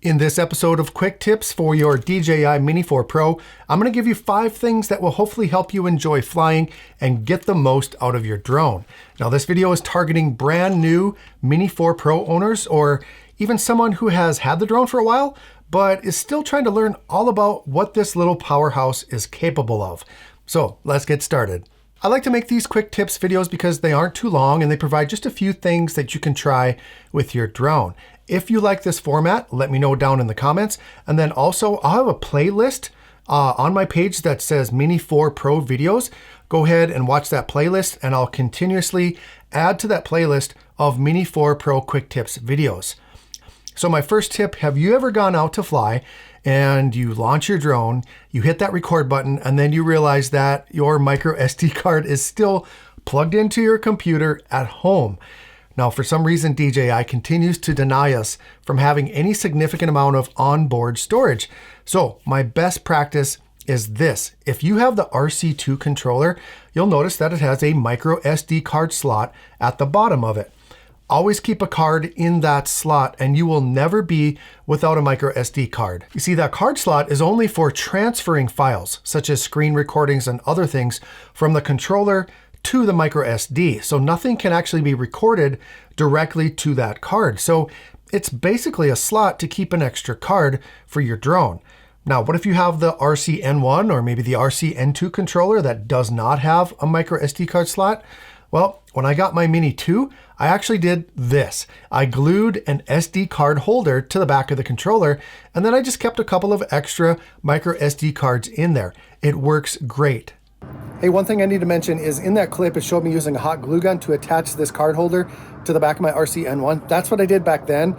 In this episode of Quick Tips for your DJI Mini 4 Pro, I'm going to give you 5 things that will hopefully help you enjoy flying and get the most out of your drone. Now, this video is targeting brand new Mini 4 Pro owners or even someone who has had the drone for a while, but is still trying to learn all about what this little powerhouse is capable of. So let's get started. I like to make these quick tips videos because they aren't too long and they provide just a few things that you can try with your drone. If you like this format, let me know down in the comments. And then also I'll have a playlist on my page that says Mini 4 Pro videos. Go ahead and watch that playlist and I'll continuously add to that playlist of Mini 4 Pro quick tips videos. So my first tip, have you ever gone out to fly and you launch your drone, you hit that record button, and then you realize that your micro SD card is still plugged into your computer at home? Now, for some reason, DJI continues to deny us from having any significant amount of onboard storage. So my best practice is this. If you have the RC2 controller, you'll notice that it has a micro SD card slot at the bottom of it. Always keep a card in that slot and you will never be without a micro SD card. You see, that card slot is only for transferring files, such as screen recordings and other things from the controller to the micro SD. So nothing can actually be recorded directly to that card. So it's basically a slot to keep an extra card for your drone. Now, what if you have the RC-N1 or maybe the RC-N2 controller that does not have a micro SD card slot? Well, when I got my Mini 2, I actually did this. I glued an SD card holder to the back of the controller, and then I just kept a couple of extra micro SD cards in there. It works great. Hey, one thing I need to mention is in that clip, it showed me using a hot glue gun to attach this card holder to the back of my RC-N1. That's what I did back then.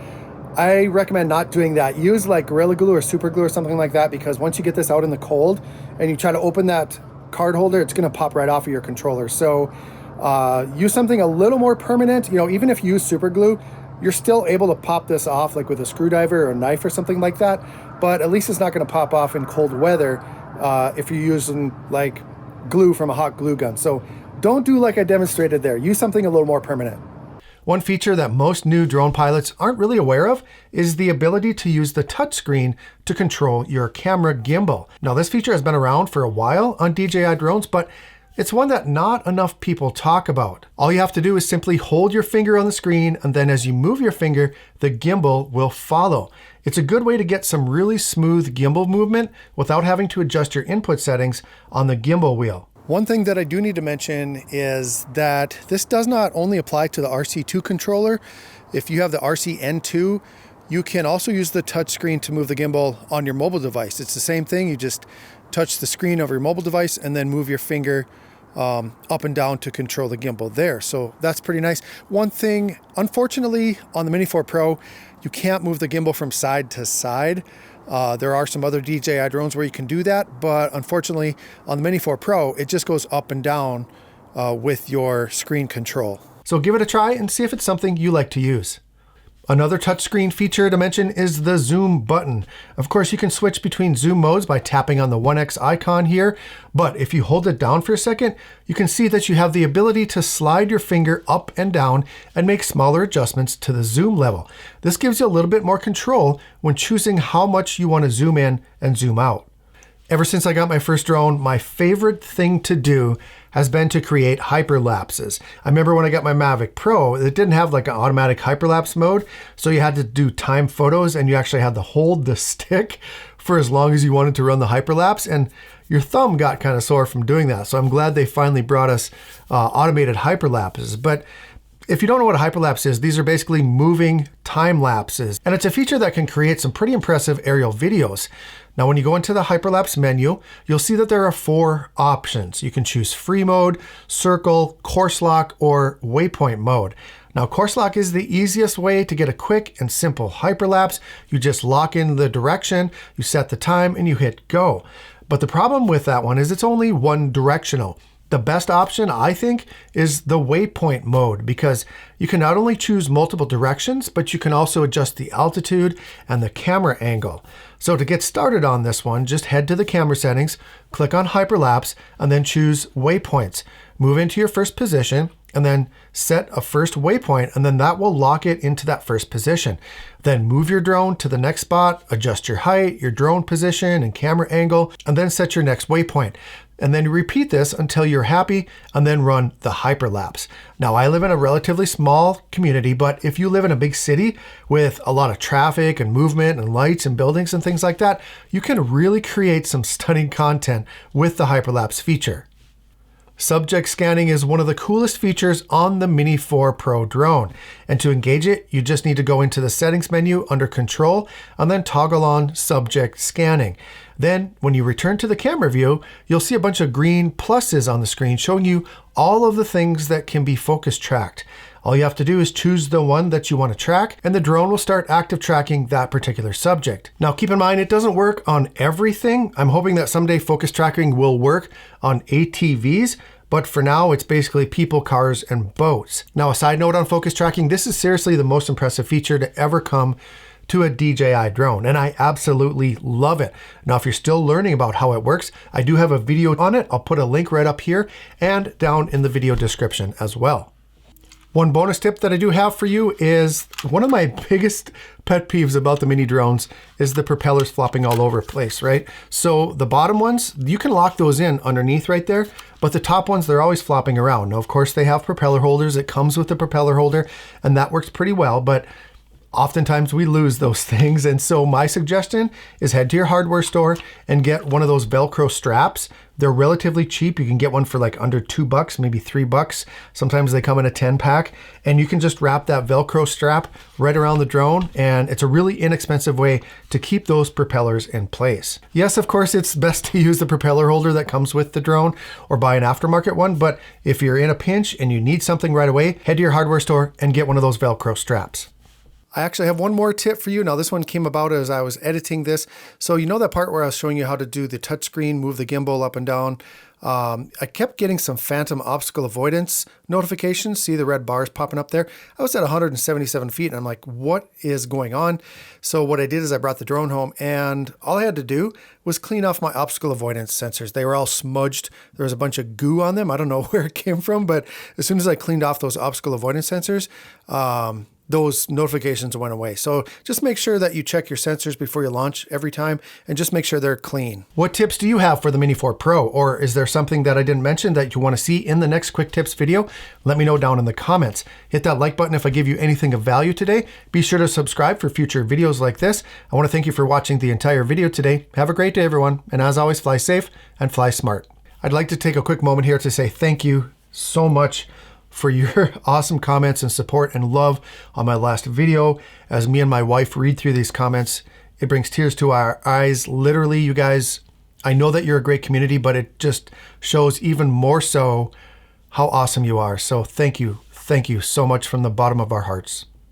I recommend not doing that. Use like Gorilla Glue or Super Glue or something like that, because once you get this out in the cold and you try to open that card holder, it's gonna pop right off of your controller. So use something a little more permanent. You know, even if you use super glue, you're still able to pop this off like with a screwdriver or a knife or something like that. But at least it's not going to pop off in cold weather if you're using like glue from a hot glue gun. So don't do like I demonstrated there. Use something a little more permanent. One feature that most new drone pilots aren't really aware of is the ability to use the touchscreen to control your camera gimbal. Now, this feature has been around for a while on DJI drones, but it's one that not enough people talk about. All you have to do is simply hold your finger on the screen, and then as you move your finger, the gimbal will follow. It's a good way to get some really smooth gimbal movement without having to adjust your input settings on the gimbal wheel. One thing that I do need to mention is that this does not only apply to the RC2 controller. If you have the RC-N2, you can also use the touchscreen to move the gimbal on your mobile device. It's the same thing. You just touch the screen of your mobile device and then move your finger up and down to control the gimbal there. So that's pretty nice. One thing, unfortunately, on the Mini 4 Pro, you can't move the gimbal from side to side. There are some other DJI drones where you can do that, but unfortunately on the Mini 4 Pro, it just goes up and down with your screen control. So give it a try and see if it's something you like to use. Another touchscreen feature to mention is the zoom button. Of course, you can switch between zoom modes by tapping on the 1x icon here, but if you hold it down for a second, you can see that you have the ability to slide your finger up and down and make smaller adjustments to the zoom level. This gives you a little bit more control when choosing how much you want to zoom in and zoom out. Ever since I got my first drone, my favorite thing to do has been to create hyperlapses. I remember when I got my Mavic Pro, it didn't have like an automatic hyperlapse mode, so you had to do time photos and you actually had to hold the stick for as long as you wanted to run the hyperlapse, and your thumb got kind of sore from doing that. So I'm glad they finally brought us automated hyperlapses. But if you don't know what a hyperlapse is, these are basically moving time lapses, and it's a feature that can create some pretty impressive aerial videos. Now, when you go into the hyperlapse menu, you'll see that there are 4 options. You can choose free mode, circle, course lock, or waypoint mode. Now, course lock is the easiest way to get a quick and simple hyperlapse. You just lock in the direction, you set the time, and you hit go. But the problem with that one is it's only one directional. The best option, I think, is the waypoint mode, because you can not only choose multiple directions, but you can also adjust the altitude and the camera angle. So to get started on this one, just head to the camera settings, click on hyperlapse, and then choose waypoints. Move into your first position, and then set a first waypoint, and then that will lock it into that first position. Then move your drone to the next spot, adjust your height, your drone position and camera angle, and then set your next waypoint. And then repeat this until you're happy, and then run the hyperlapse. Now, I live in a relatively small community, but if you live in a big city with a lot of traffic and movement and lights and buildings and things like that, you can really create some stunning content with the hyperlapse feature. Subject scanning is one of the coolest features on the Mini 4 Pro drone. And to engage it, you just need to go into the settings menu under control and then toggle on subject scanning. Then when you return to the camera view, you'll see a bunch of green pluses on the screen showing you all of the things that can be focus tracked. All you have to do is choose the one that you want to track, and the drone will start active tracking that particular subject. Now, keep in mind, it doesn't work on everything. I'm hoping that someday focus tracking will work on ATVs, but for now, it's basically people, cars, and boats. Now, a side note on focus tracking, this is seriously the most impressive feature to ever come to a DJI drone, and I absolutely love it. Now, if you're still learning about how it works, I do have a video on it. I'll put a link right up here and down in the video description as well. One bonus tip that I do have for you is one of my biggest pet peeves about the mini drones is the propellers flopping all over the place, right? So the bottom ones, you can lock those in underneath right there, but the top ones, they're always flopping around. Now, of course, they have propeller holders. It comes with the propeller holder, and that works pretty well, but oftentimes we lose those things. And so my suggestion is head to your hardware store and get one of those Velcro straps. They're relatively cheap. You can get one for like under $2, maybe $3. Sometimes they come in a 10 pack, and you can just wrap that Velcro strap right around the drone. And it's a really inexpensive way to keep those propellers in place. Yes, of course, it's best to use the propeller holder that comes with the drone or buy an aftermarket one. But if you're in a pinch and you need something right away, head to your hardware store and get one of those Velcro straps. I actually have one more tip for you. Now, this one came about as I was editing this. So you know that part where I was showing you how to do the touchscreen, move the gimbal up and down? I kept getting some phantom obstacle avoidance notifications. See the red bars popping up there? I was at 177 feet and I'm like, what is going on? So what I did is I brought the drone home, and all I had to do was clean off my obstacle avoidance sensors. They were all smudged. There was a bunch of goo on them. I don't know where it came from, but as soon as I cleaned off those obstacle avoidance sensors, those notifications went away. So just make sure that you check your sensors before you launch every time, and just make sure they're clean. What tips do you have for the Mini 4 Pro? Or is there something that I didn't mention that you want to see in the next quick tips video? Let me know down in the comments. Hit that like button if I give you anything of value today. Be sure to subscribe for future videos like this. I want to thank you for watching the entire video today. Have a great day, everyone. And as always, fly safe and fly smart. I'd like to take a quick moment here to say thank you so much for your awesome comments and support and love on my last video. As me and my wife read through these comments, it brings tears to our eyes. Literally, you guys, I know that you're a great community, but it just shows even more so how awesome you are. So thank you so much from the bottom of our hearts.